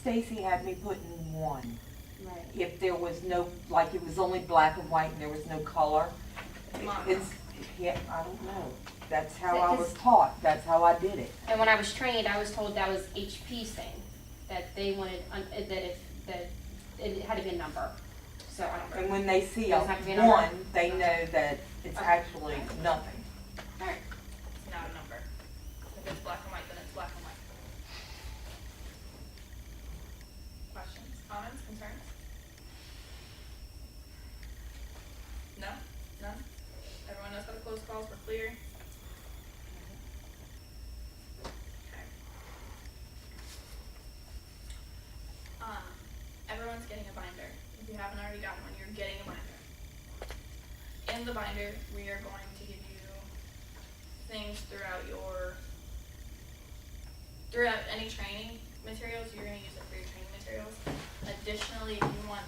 Stacy had me put in one. Right. If there was no, like it was only black and white and there was no color. It's, yeah, I don't know. That's how I was taught. That's how I did it. And when I was trained, I was told that was HP's thing, that they wanted, that it had to be a number. So I don't know. And when they see a Does it have to be a number? one, they know that it's actually nothing. Alright. It's not a number. If it's black and white, then it's black and white. Questions, comments, concerns? No? None? Everyone knows how to close calls, we're clear? Okay. Everyone's getting a binder. If you haven't already gotten one, you're getting a binder. In the binder, we are going to give you things throughout any training materials. You're going to use it for your training materials. Additionally, if you want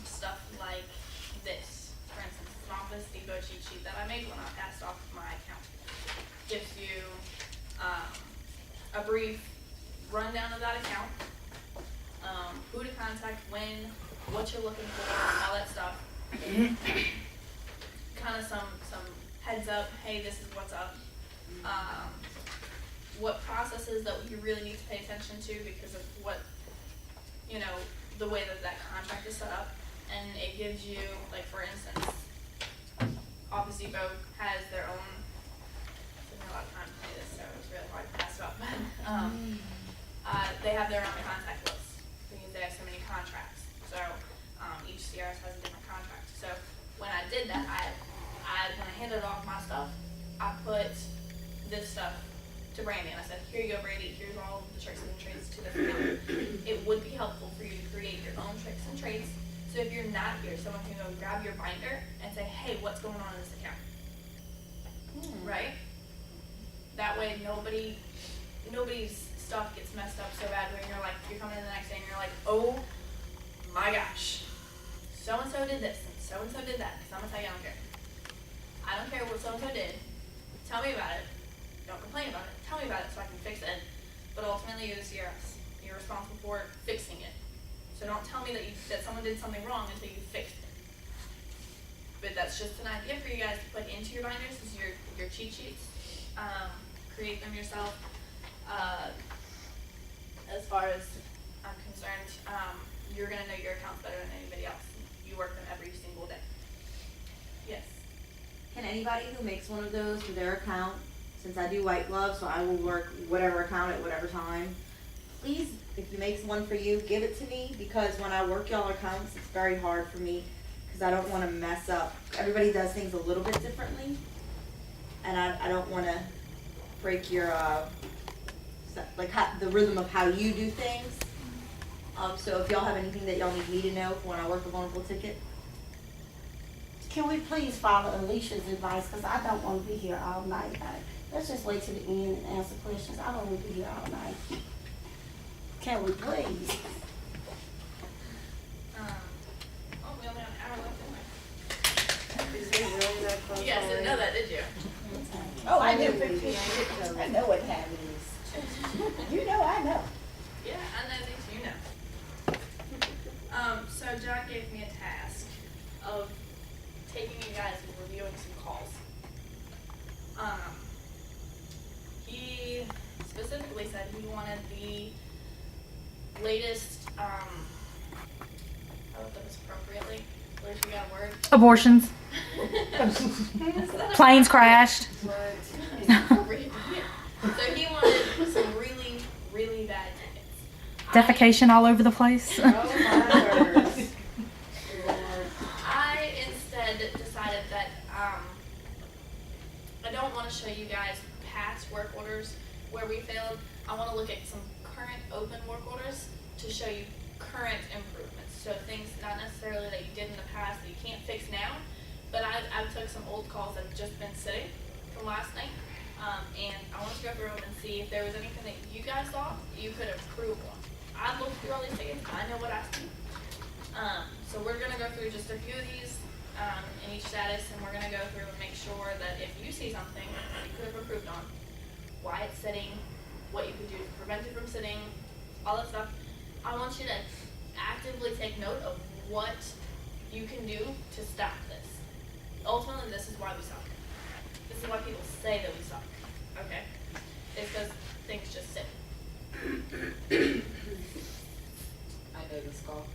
stuff like this, for instance, it's an Office Depot cheat sheet that I made when I passed off my account. Gives you a brief rundown of that account, who to contact, when, what you're looking for, all that stuff. Kind of some heads up, hey, this is what's up. What processes that you really need to pay attention to because of what, the way that contract is set up. And it gives you, like for instance, Office Depot has their own, I didn't have a lot of time to play this, so it was really hard to pass it up, but they have their own contact list because they have so many contracts. So each CRS has a different contract. So when I did that, when I handed off my stuff, I put this stuff to Brandy and I said, here you go, Brandy, here's all the tricks and trades to this account. It would be helpful for you to create your own tricks and trades. So if you're not here, someone can go grab your binder and say, hey, what's going on in this account? Right? That way nobody's stuff gets messed up so bad when you're coming in the next day and you're like, oh my gosh, so-and-so did this and so-and-so did that. Because I'm going to tell you, I don't care what so-and-so did. Tell me about it. Don't complain about it. Tell me about it so I can fix it. But ultimately, you're the CRS. You're responsible for fixing it. So don't tell me that someone did something wrong until you fixed it. But that's just an idea for you guys to put into your binders, is your cheat sheets. Create them yourself. As far as I'm concerned, you're going to know your accounts better than anybody else. You work them every single day. Yes. Can anybody who makes one of those for their account, since I do white gloves, so I will work whatever account at whatever time, please, if you make one for you, give it to me, because when I work y'all accounts, it's very hard for me, because I don't want to mess up. Everybody does things a little bit differently, and I don't want to break your, the rhythm of how you do things. So if y'all have anything that y'all need me to know for when I work a vulnerable ticket. Can we please follow Alicia's advice, because I don't want to be here all night. Let's just wait to the end and answer questions. I don't want to be here all night. Can we please? We only have an hour left anyway. Is it really that close? You guys didn't know that, did you? Oh, I knew 15. I know what time it is. You know, I know. Yeah, I know things you know. So John gave me a task of taking you guys and reviewing some calls. He specifically said he wanted the latest, I looked up this appropriately. Where's you got a word? Abortions. Planes crashed. So he wanted some really, really bad tickets. Defecation all over the place. I instead decided that I don't want to show you guys past work orders where we failed. I want to look at some current open work orders to show you current improvements. So things not necessarily that you did in the past that you can't fix now, but I took some old calls that have just been sitting from last night, and I want to go through them and see if there was anything that you guys thought you could improve on. I looked through all these tickets. I know what I see. So we're going to go through just a few of these in each status, and we're going to go through and make sure that if you see something that you could have improved on, why it's sitting, what you could do to prevent it from sitting, all that stuff. I want you to actively take note of what you can do to stop this. Ultimately, this is why we suck. This is why people say that we suck, okay? It's because things just sit. I know this call.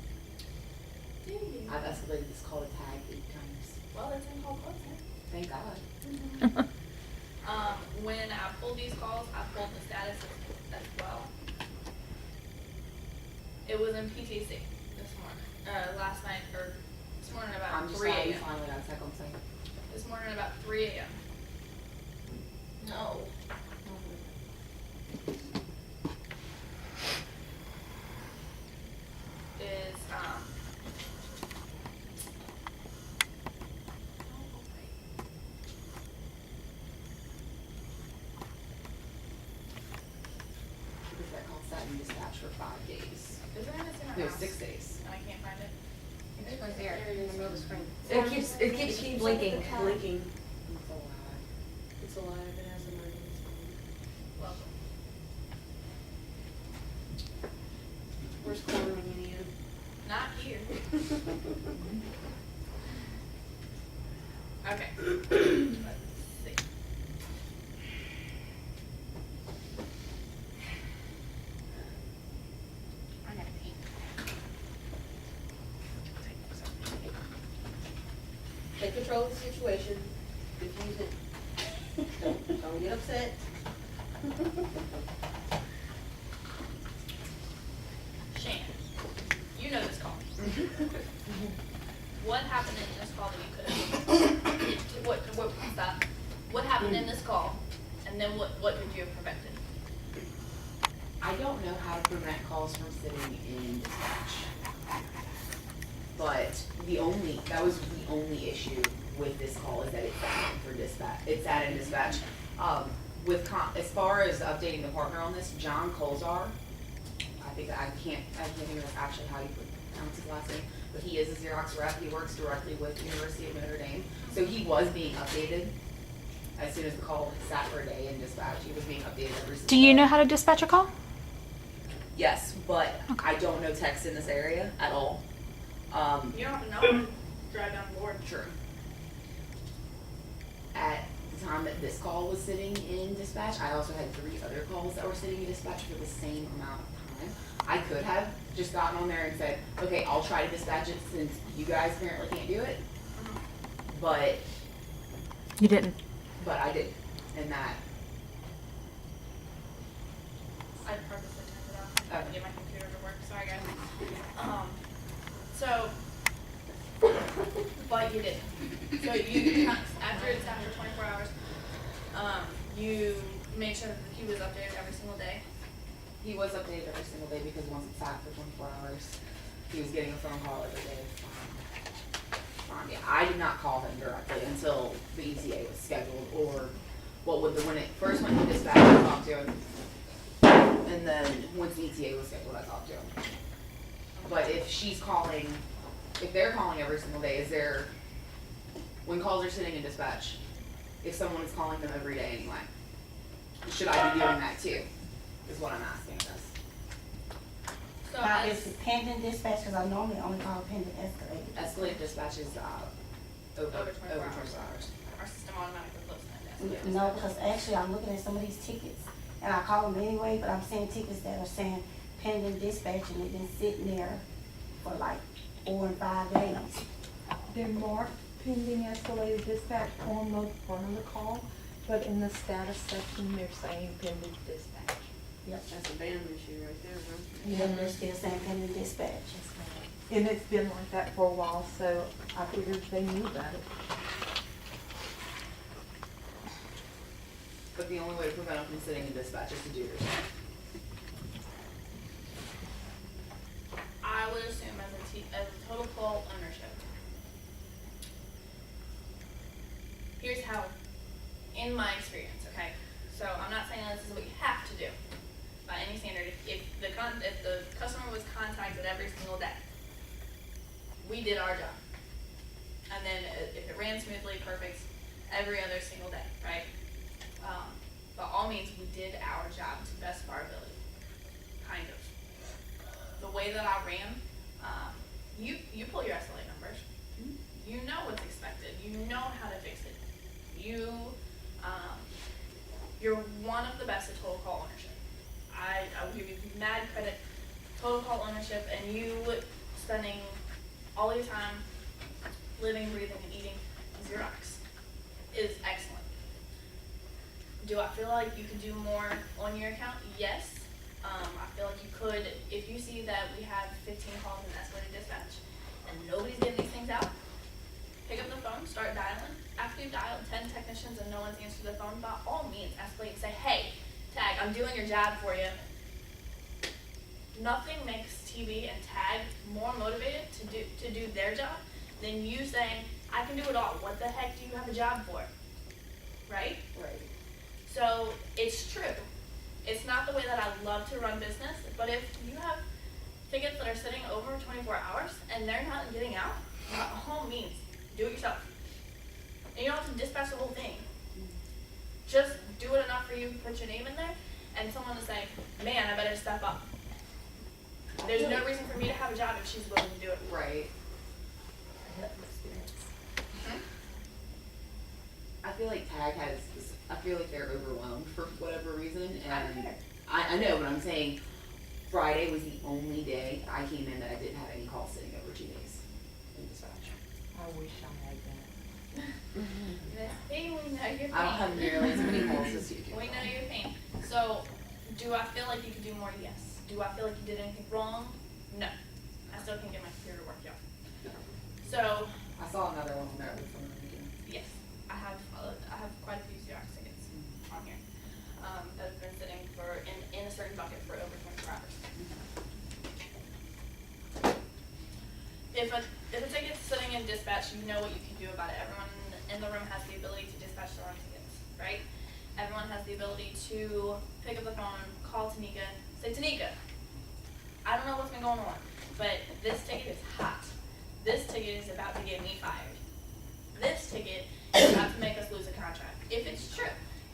Do you? I've escalated this call to tag 8 times. Well, it's in call closing. Thank God. When I pulled these calls, I pulled the status as well. It was in PTC this morning, last night, or this morning about I'm just 3 glad we a.m. finally got a tech on site. This morning about 3 a.m. No. Is, Because that call sat in dispatch for 5 days. is there anything in No, my house? 6 days. And I can't find it. It's right there, in the middle of the screen. It keeps blinking. Blinking. It's a lie. It's alive, it has emergency. Welcome. Where's Corner when you need him? Not here. Okay. Let's see. I gotta pee. Take control of the situation, diffuse it. Don't get upset. Shan, you know this call. What happened in this call that you could have, stop. What happened in this call, and then what could you have prevented? I don't know how to prevent calls from sitting in dispatch. But that was the only issue with this call, is that it sat in for dispatch, it sat in dispatch. As far as updating the partner on this, John Colzar, I can't think of actually how you pronounce his last name, but he is a Xerox rep, he works directly with the University of Notre Dame. So he was being updated as soon as the call sat for a day in dispatch, he was being updated every single day. Do you know how to dispatch a call? Yes, but I don't know text in this area at all. You don't have to know when to drive down the board. True. At the time that this call was sitting in dispatch, I also had 3 other calls that were sitting in dispatch for the same amount of time. I could have just gotten on there and said, okay, I'll try to dispatch it since you guys apparently can't do it. But You didn't. I didn't. And that, I purposely turned it off. I have to get my computer to work. Sorry, guys. But you didn't. So after 24 hours, you made sure that he was updated every single day. he was updated every single day because once it sat for 24 hours, he was getting a phone call every day. Yeah, I did not call him directly until the ETA was scheduled, or when it first went to dispatch, I talked to him. And then once the ETA was scheduled, I talked to him. But if they're calling every single day, when calls are sitting in dispatch, if someone is calling them every day anyway, should I be doing that too? Is what I'm asking us. So Now, as, is it pending dispatch, because I normally only call pending escalated. Escalated dispatch is, over 24 hours. our system automatically closes that desk. No, because actually I'm looking at some of these tickets, and I call them anyway, but I'm seeing tickets that are saying pending dispatch, and they've been sitting there for like 4 and 5 days. They're marked pending escalated dispatch on the front of the call, but in the status section, they're saying pending dispatch. Yep. That's a band issue right there, huh? Yeah, they're still saying pending dispatch. And it's been like that for a while, so I figured they knew about it. But the only way to prevent them from sitting in dispatch is to do your job. I would assume as a total call ownership. Here's how, in my experience, okay? So I'm not saying this is what you have to do by any standard. If the customer was contacted every single day, we did our job. And then if it ran smoothly, perfect, every other single day, right? By all means, we did our job to the best of our ability, kind of. way that I ran, you pull your SLA numbers. You know what's expected. You know how to fix it. You're one of the best at total call ownership. I will give you mad credit. Total call ownership, and you spending all your time living, breathing, and eating Xerox is excellent. Do I feel like you could do more on your account? Yes. I feel like you could, if you see that we have 15 calls in escalated dispatch and nobody's getting these things out, pick up the phone, start dialing. After you've dialed 10 technicians and no one's answered the phone, by all means, escalate and say, hey, Tag, I'm doing your job for you. Nothing makes TV and Tag more motivated to do their job than you saying, I can do it all. What the heck do you have a job for? Right? Right. So it's true. It's not the way that I love to run business, but if you have tickets that are sitting over 24 hours and they're not getting out, by all means, do it yourself. And you don't have to dispatch the whole thing. Just do it enough for you to put your name in there and someone to say, man, I better step up. There's no reason for me to have a job if she's willing to do it. Right. I feel like Tag has, I feel like they're overwhelmed for whatever reason, I don't and care. I know, but I'm saying Friday was the only day I came in that I didn't have any calls sitting over 2 days in dispatch. I wish I had that. Hey, we know your pain. I don't have nearly as many calls as you do. We know your pain. So, do I feel like you could do more? Yes. Do I feel like you did anything wrong? No. I still can't get my computer to work, y'all. So, I saw another one on there from the weekend. yes, I have quite a few Xerox tickets on here that have been sitting in a certain bucket for over 24 hours. If a ticket's sitting in dispatch, you know what you can do about it. Everyone in the room has the ability to dispatch their own tickets, right? Everyone has the ability to pick up the phone, call Tanika, say, Tanika, I don't know what's been going on, but this ticket is hot. This ticket is about to get me fired. This ticket is about to make us lose a contract. If it's true.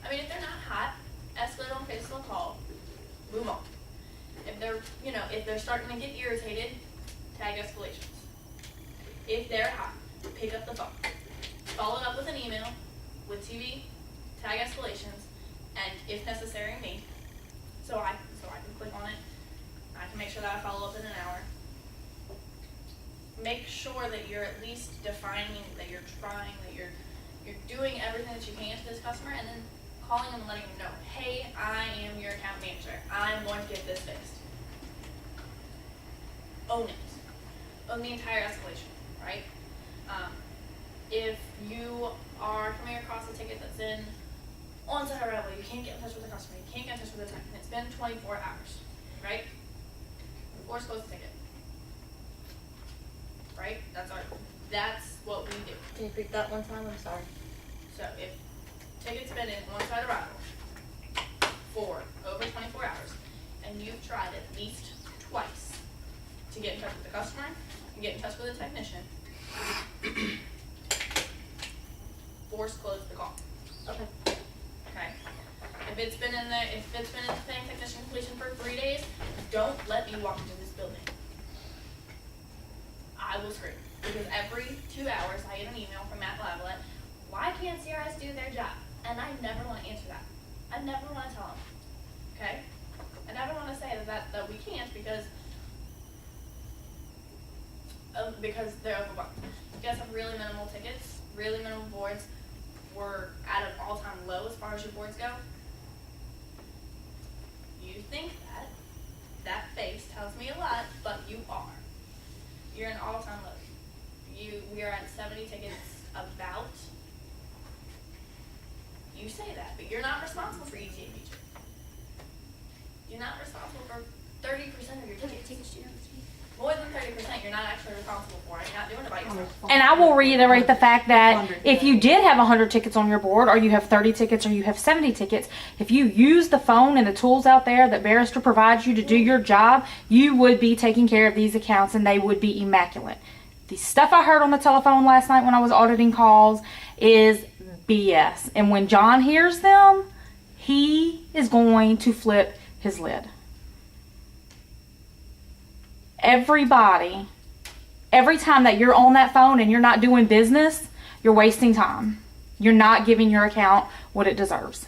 I mean, if they're not hot, escalate on Facebook call, move on. If they're starting to get irritated, tag escalations. If they're hot, pick up the phone. Follow it up with an email, with TV, tag escalations, and if necessary, me. So I can click on it. I can make sure that I follow up in an hour. Make sure that you're at least defining, that you're trying, that you're doing everything that you can to this customer, and then calling them and letting them know, hey, I am your account manager. I'm going to get this fixed. Own it. Own the entire escalation, right? If you are coming across a ticket that's in on-site arrival, you can't get in touch with the customer, you can't get in touch with the tech, and it's been 24 hours, right? Force close the ticket. Right? That's what we do. Can you repeat that one time? I'm sorry. So if ticket's been in on-site arrival for over 24 hours, and you've tried at least twice to get in touch with the customer and get in touch with the technician, force close the call. Okay. Okay? If it's been in paying technician completion for 3 days, don't let me walk into this building. I will scream. Because every 2 hours I get an email from Matt Lavalette, why can't CRS do their job? And I never want to answer that. I never want to tell them. Okay? I never want to say that we can't because they're overwhelmed. You guys have really minimal tickets, really minimal boards. We're at an all-time low as far as your boards go. You think that face tells me a lot, but you are. You're an all-time low. We are at 70 tickets about. You say that, but you're not responsible for ETA feature. You're not responsible for 30% of your tickets. More than 30% you're not actually responsible for. You're not doing it by yourself. And I will reiterate the fact that if you did have 100 tickets on your board, or you have 30 tickets, or you have 70 tickets, if you use the phone and the tools out there that Barrister provides you to do your job, you would be taking care of these accounts and they would be immaculate. The stuff I heard on the telephone last night when I was auditing calls is BS. And when John hears them, he is going to flip his lid. everybody, every time that you're on that phone and you're not doing business, you're wasting time. You're not giving your account what it deserves.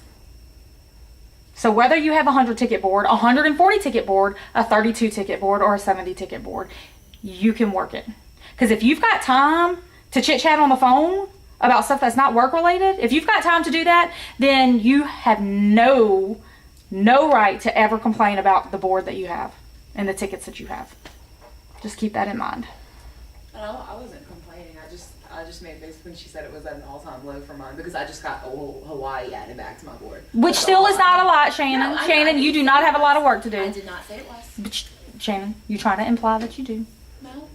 So whether you have a 100 ticket board, a 140 ticket board, a 32 ticket board, or a 70 ticket board, you can work it. Because if you've got time to chit chat on the phone about stuff that's not work related, if you've got time to do that, then you have no right to ever complain about the board that you have and the tickets that you have. Just keep that in mind. I wasn't complaining. I just made this when she said it was at an all-time low for mine because I just got old Hawaii added back to my board. Which That's still all is I- not a lot, Shannon. No, I- Shannon, you do not have a lot of work to I do. did not say it was. But Shannon, you're trying to imply that you do. No.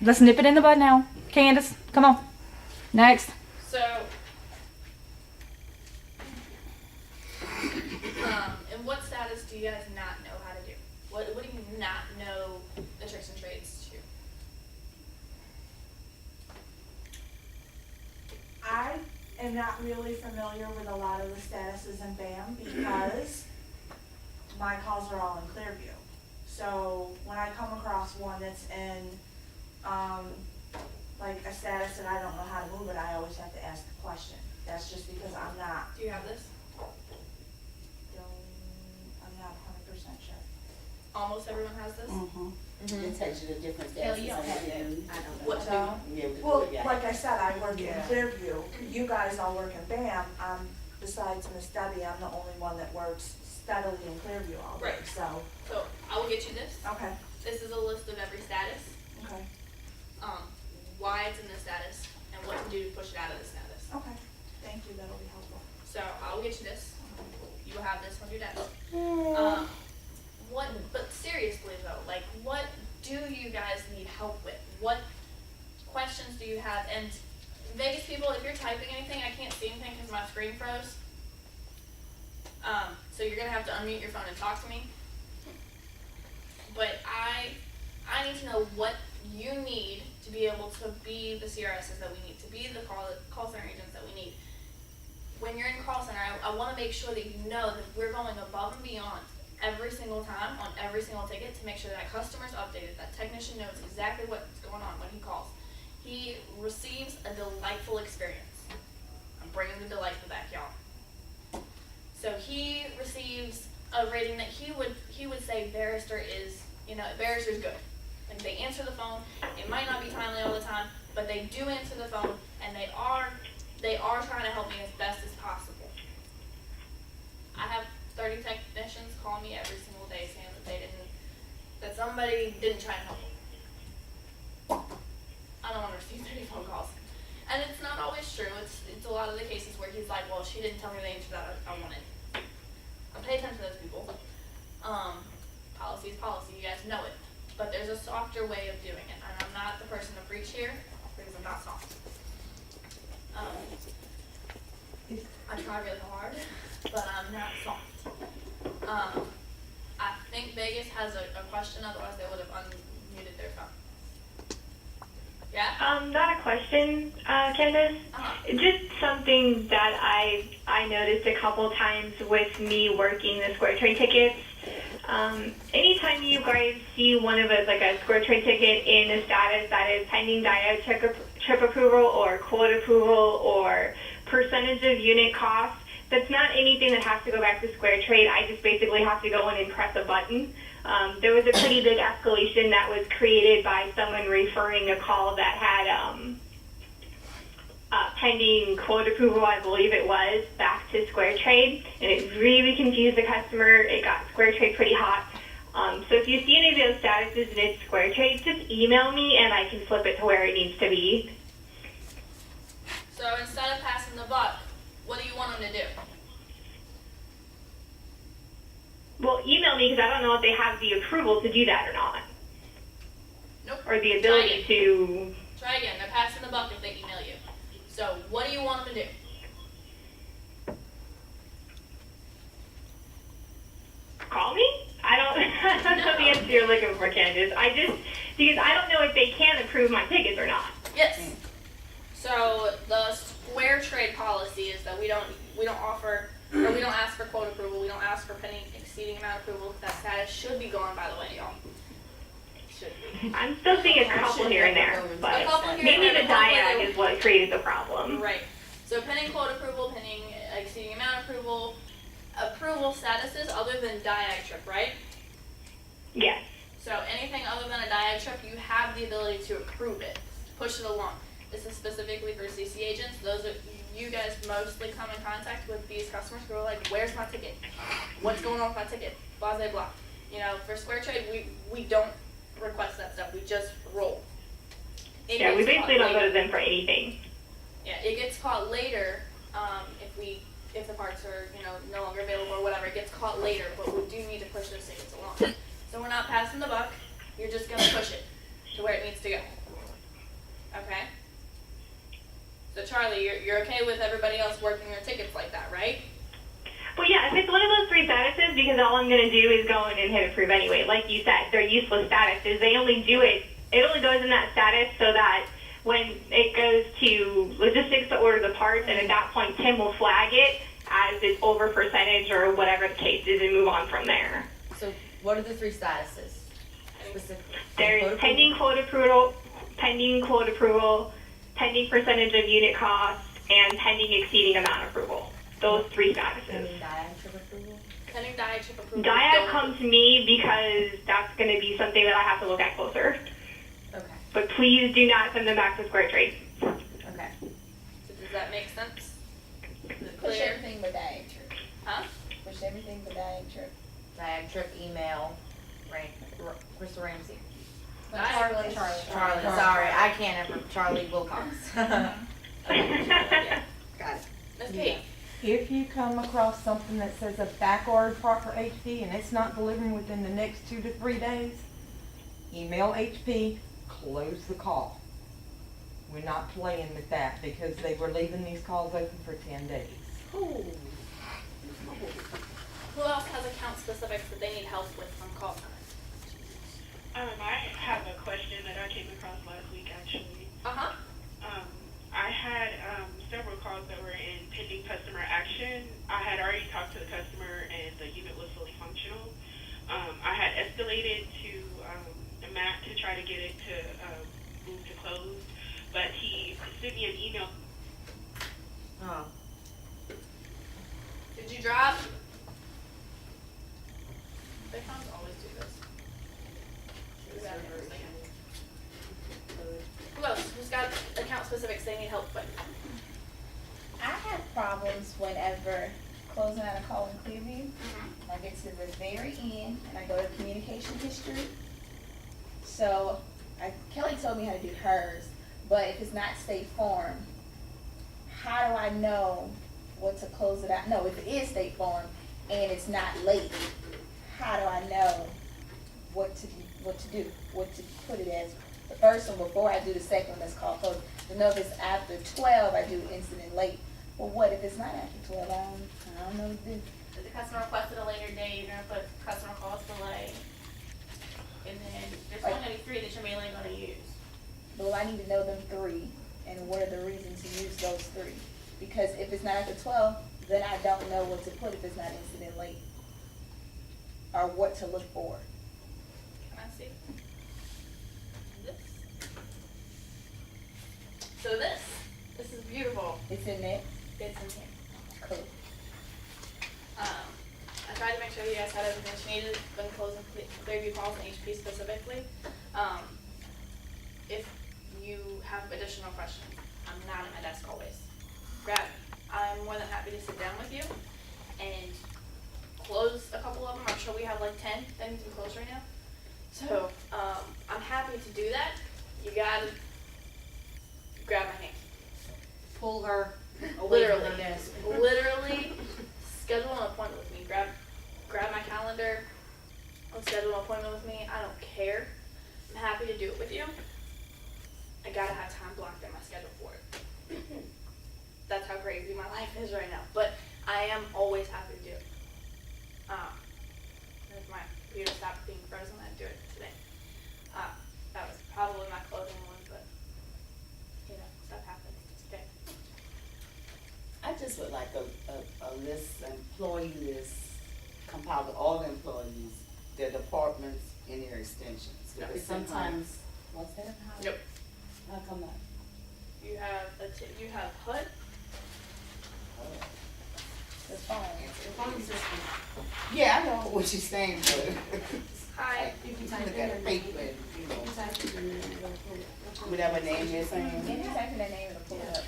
Let's nip it in the bud now. Candace, come on. Next. So, in what status do you guys not know how to do? What do you not know the tricks and trades to? I am not really familiar with a lot of the statuses in BAM because my calls are all in Clearview. So when I come across one that's in, like a status that I don't know how to move it, I always have to ask the question. That's just because I'm not Do you have this? 100% sure. Almost everyone has this? It takes you to different Hell, steps. you don't have that. What do? Well, like I said, I work in Clearview. You guys all work in BAM. Besides Miss Debbie, I'm the only one that works steadily in Clearview all day. Right. So, So, I will get you this. okay, This is a list of every status, okay, why it's in this status, and what to do to push it out of the status. okay. Thank you, that'll be helpful. So, I will get you this. You will have this on your desk. But seriously though, like, what do you guys need help with? What questions do you have? And Vegas people, if you're typing anything, I can't see anything because my screen froze. So you're gonna have to unmute your phone and talk to me. But I need to know what you need to be able to be the CRSs that we need, to be the call center agents that we need. When you're in call center, I want to make sure that you know that we're going above and beyond every single time on every single ticket to make sure that customer's updated, that technician knows exactly what's going on when he calls. He receives a delightful experience. I'm bringing the delight back, y'all. So he receives a rating that he would say Barrister is, Barrister's good. Like, they answer the phone. It might not be timely all the time, but they do answer the phone, and they are trying to help me as best as possible. I have 30 technicians call me every single day saying that somebody didn't try and help them. I don't want to receive 30 phone calls. And it's not always true. It's a lot of the cases where he's like, well, she didn't tell me the answer that I wanted. I pay attention to those people. Policy is policy, you guys know it. But there's a softer way of doing it. And I'm not the person to preach here because I'm not soft. I try really hard, but I'm not soft. I think Vegas has a question, otherwise they would have unmuted their phone. Yeah? Not a question, Candace. Just something that I noticed a couple times with me working the Square Trade tickets. Anytime you guys see one of us, like a Square Trade ticket in a status that is pending DIA trip approval or quote approval or percentage of unit cost, that's not anything that has to go back to Square Trade. I just basically have to go in and press a button. There was a pretty big escalation that was created by someone referring a call that had pending quote approval, I believe it was, back to Square Trade, and it really confused the customer. It got Square Trade pretty hot. So if you see any of those statuses and it's Square Trade, just email me and I can flip it to where it needs to be. So instead of passing the buck, what do you want them to do? Well, email me because I don't know if they have the approval to do that or not. Nope. Or the ability to... Try again. They're passing the buck if they email you. So what do you want them to do? Call me? I don't know the answer you're looking for, Candace. Because I don't know if they can approve my tickets or not. Yes. So the Square Trade policy is that we don't offer, or we don't ask for quote approval. We don't ask for pending exceeding amount approval. That status should be gone, by the way, y'all. Should. I'm still seeing a couple here and there, A but couple here and mainly there, the but hopefully diag is what created the problem. Right. So pending quote approval, pending exceeding amount approval statuses other than diag trip, right? Yes. So anything other than a diag trip, you have the ability to approve it, push it along. This is specifically for CC agents. Those are, you guys mostly come in contact with these customers who are like, where's my ticket? What's going on with my ticket? Blah, blah, blah. You know, for Square Trade, we don't request that stuff. We just roll. Yeah, we basically don't go to them for anything. Yeah, it gets caught later, if the parts are, no longer available or whatever, it gets caught later, but we do need to push those tickets along. So we're not passing the buck, you're just gonna push it to where it needs to go. Okay? So Charlie, you're okay with everybody else working their tickets like that, right? Well, yeah, if it's one of those three statuses, because all I'm going to do is go in and hit approve anyway. Like you said, they're useless statuses. They only do it, it only goes in that status so that when it goes to logistics to order the parts, and at that point, Tim will flag it as it's over percentage or whatever the case is and move on from there. So what are the three statuses? Specifically? There's pending quote approval, pending percentage of unit cost, and pending exceeding amount approval. Those three statuses. Pending diag trip approval? Pending diag trip approval. Diag comes to me because that's going to be something that I have to look at closer. Okay. But please do not send them back to Square Trade. Okay. So does that make sense? Is it Push clear? everything but diag trip. Huh? Push everything but diag trip. Diag trip, email, Crystal Ramsey. Charlie. Charlie, sorry, I can't ever, Charlie Wilcox. Yeah, got it. Ms. P. If you come across something that says a back order part for HP and it's not delivering within the next 2 to 3 days, email HP, close the call. We're not playing with that because they were leaving these calls open for 10 days. Who else has account specifics that they need help with from call center? I have a question that I came across last week, actually. Uh-huh. I had several calls that were in pending customer action. I had already talked to the customer, and the unit was fully functional. I had escalated to Matt to try to get it to move to close, but he sent me an email. Oh. Did you drop? They always do this. Who else? Who's got account specifics they need help with? I have problems whenever closing out a call in Clearview. And I get to the very end and I go to communication history. So Kelly told me how to do hers, but if it's not State Farm, how do I know what to close it out? No, if it is State Farm and it's not late, how do I know what to do, what to put it as? The first one before I do the second one that's called close. To know if it's after 12, I do incident late. Well, what if it's not after 12? I don't know what to do. If the customer requested a later date, you're gonna put customer calls delay. And then there's only gonna be 3 that you're mainly gonna use. But I need to know them 3 and what are the reasons to use those 3. Because if it's not after 12, then I don't know what to put if it's not incident late. Or what to look for. Can I see? This. So this is beautiful. It's in there. It's in here. Cool. I tried to make sure you guys had everything you needed when closing Clearview calls and HP specifically. If you have additional questions, I'm not at my desk always. Grab me. I'm more than happy to sit down with you and close a couple of them. I'm sure we have like 10 that need to be closed right now. So I'm happy to do that. You gotta grab my hand. Pull her away Literally. from her desk. Literally schedule an appointment with me. Grab my calendar and schedule an appointment with me. I don't care. I'm happy to do it with you. I gotta have time blocked in my schedule for it. That's how crazy my life is right now. But I am always happy to do it. If my computer stopped being frozen, I'd do it today. That was probably my closing one, but stuff happens. It's okay. I just would like a list, employee list, compiled with all the employees, their departments, and their extensions. Yep. Because sometimes, what's that? Yep. How come that? You have you have HUD. The phone. The phone system. Yeah, I know what you're saying, but. Hi. You can look at a paper and, you know, whatever name they're saying. Maybe type in their name and pull it up.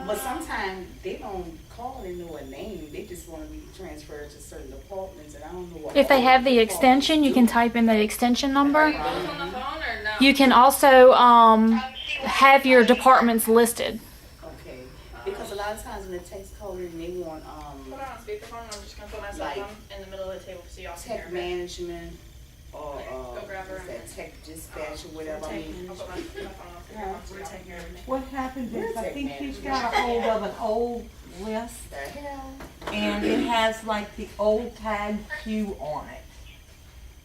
But sometimes they don't call and know a name, they just want to be transferred to certain departments, and I don't know what. If they have the departments extension, you do. can type in the extension Are number. you both on the phone or no? You can also have your departments listed. Okay, because a lot of times when the text calling, they want, Put on speakerphone. I'm just gonna put myself Like, on in the middle of the table so y'all can hear tech me. management, or, Go grab her what's that, and- tech dispatch or whatever, I mean. I'll put my phone on speakerphone so y'all can hear me. What happens is, I Tech think he's management. got a hold of an old list, The hell? and it has like the old tag Q on it.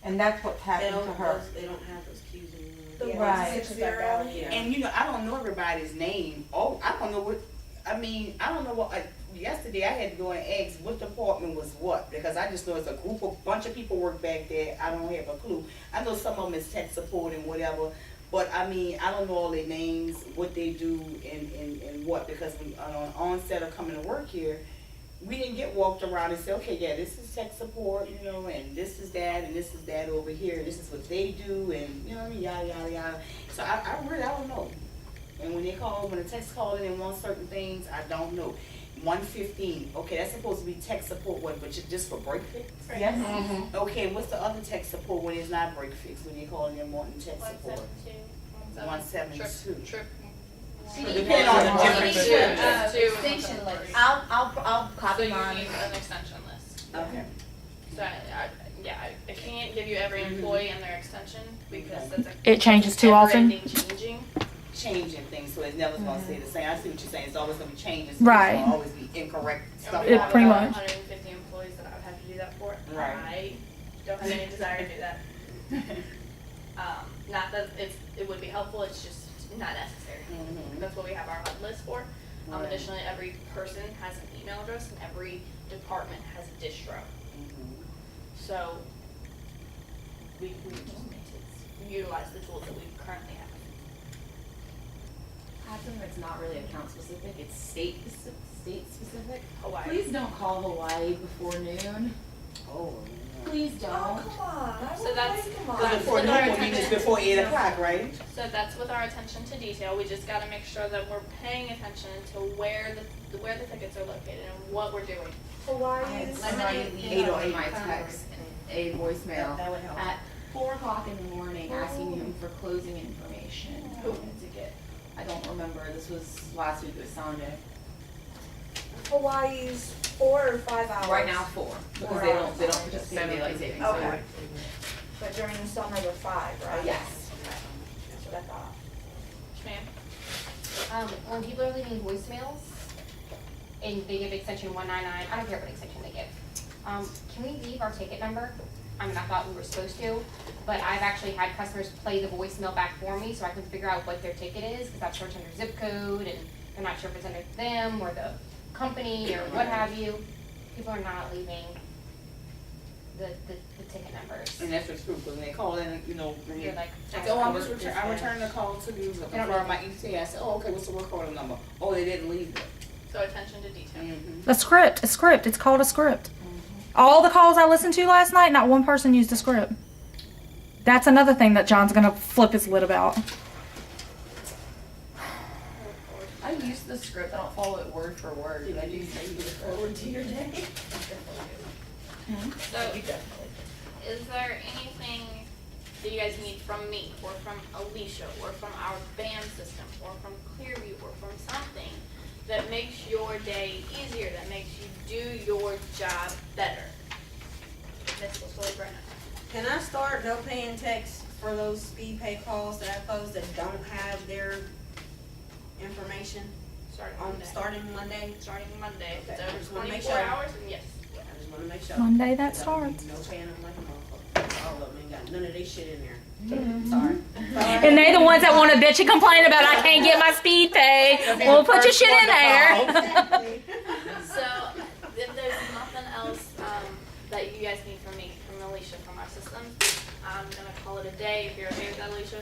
And that's what's happened to her. They don't have those cues anymore. The Right. 160. Yeah. And you know, I don't know everybody's name. Oh, I don't know what, I don't know what, yesterday I had to go and ask what department was what, because I just know it's a bunch of people work back there, I don't have a clue. I know some of them is tech support and whatever, but I don't know all their names, what they do and what, because when, on onset of coming to work here, we didn't get walked around and say, okay, yeah, this is tech support, you know, and this is that, and this is that over here, and this is what they do, and, you know what I mean, yada, yada, yada. So I really don't know. And when the text call in and want certain things, I don't know. 115, okay, that's supposed to be tech support, what, but just for break fix? Yes. Okay, what's the other tech support when it's not break fix, when you're calling them wanting tech support? 172. Trip. Depending on the different Extension list. I'll So copy you mine. need an extension list. Okay. So I can't give you every employee and their extension because that's It changes too often. never-ending changing. Changing things, so it's never gonna stay the same. I see what you're saying, it's always gonna be changes. Right. It's gonna always be incorrect stuff. And we have pretty about much. 150 employees that I would have to do that for. Right. I don't have any desire to do that. Not that it would be helpful, it's just not necessary. Mhm. That's what we have our HUD list for. Right. Additionally, every person has an email address and every department has a distro. Mhm. So we just need to utilize the tools that we currently have. I have something that's not really account specific, it's state specific. Hawaii. Please don't call Hawaii before noon. Oh, Please Oh, don't. come on. I So would that's- like them yeah. all. that's- Before with our noon, you attention- just before 8 o'clock, right? So that's with our attention to detail. We just gotta make sure that we're paying attention to where the tickets are located and what we're doing. Hawaii's. Somebody leave 808 my text a voicemail That would help. at 4 o'clock in the morning asking him for closing information on a ticket. I don't remember, this was last week, it was Sunday. Hawaii's 4 or 5 hours. Right now 4, because they don't participate in daylight savings. so- Okay. But during the summer they're 5, right? Yes. Okay. That's what I thought. Ma'am? When people are leaving voicemails and they give extension 199, I don't care what extension they give. Can we leave our ticket number? I mean, I thought we were supposed to, but I've actually had customers play the voicemail back for me so I can figure out what their ticket is, because I've searched under zip code and they're not sure if it's under them or the company or what have you. People are not leaving the ticket numbers. And that's the truth, because when they call in, you know, when you, You're like, I said, oh, I returned the call to you, don't confirm my ETA. I said, oh, okay, what's the work order number? Oh, they didn't leave it. So attention to detail. Mhm. A script. It's called a script. All the calls I listened to last night, not one person used a script. That's another thing that John's gonna flip his lid about. I use the script, I don't follow it word for word, but I do say you look forward to your day. So, is there anything that you guys need from me, or from Alicia, or from our BAM system, or from Clearview, or from something that makes your day easier, that makes you do your job better? Miss LaSoy Brennan. Can I start no paying texts for those speed pay calls that I close that don't have their information Starting on, Monday. starting Monday? Starting Monday. If it's Okay, I over just wanna make 24 sure. hours, and yes. I just wanna make sure. Monday that 'Cause I don't starts. need No paying them like a motherfucker. All of them ain't got none of their shit in there. Sorry. And they the ones that want to bitch and complain about I can't get my speed pay. Well, put your shit in there. So, if there's nothing else that you guys need from me, from Alicia, from our systems, I'm gonna call it a day. day, if you're okay with that, Alicia.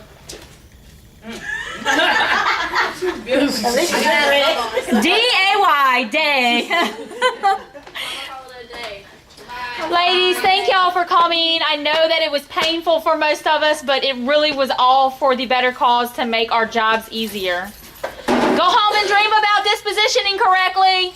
D-A-Y, day. I'm gonna call it a day. Bye. Ladies, thank y'all for coming. I know that it was painful for most of us, but it really was all for the better cause to make our jobs easier. Go home and dream about dispositioning correctly.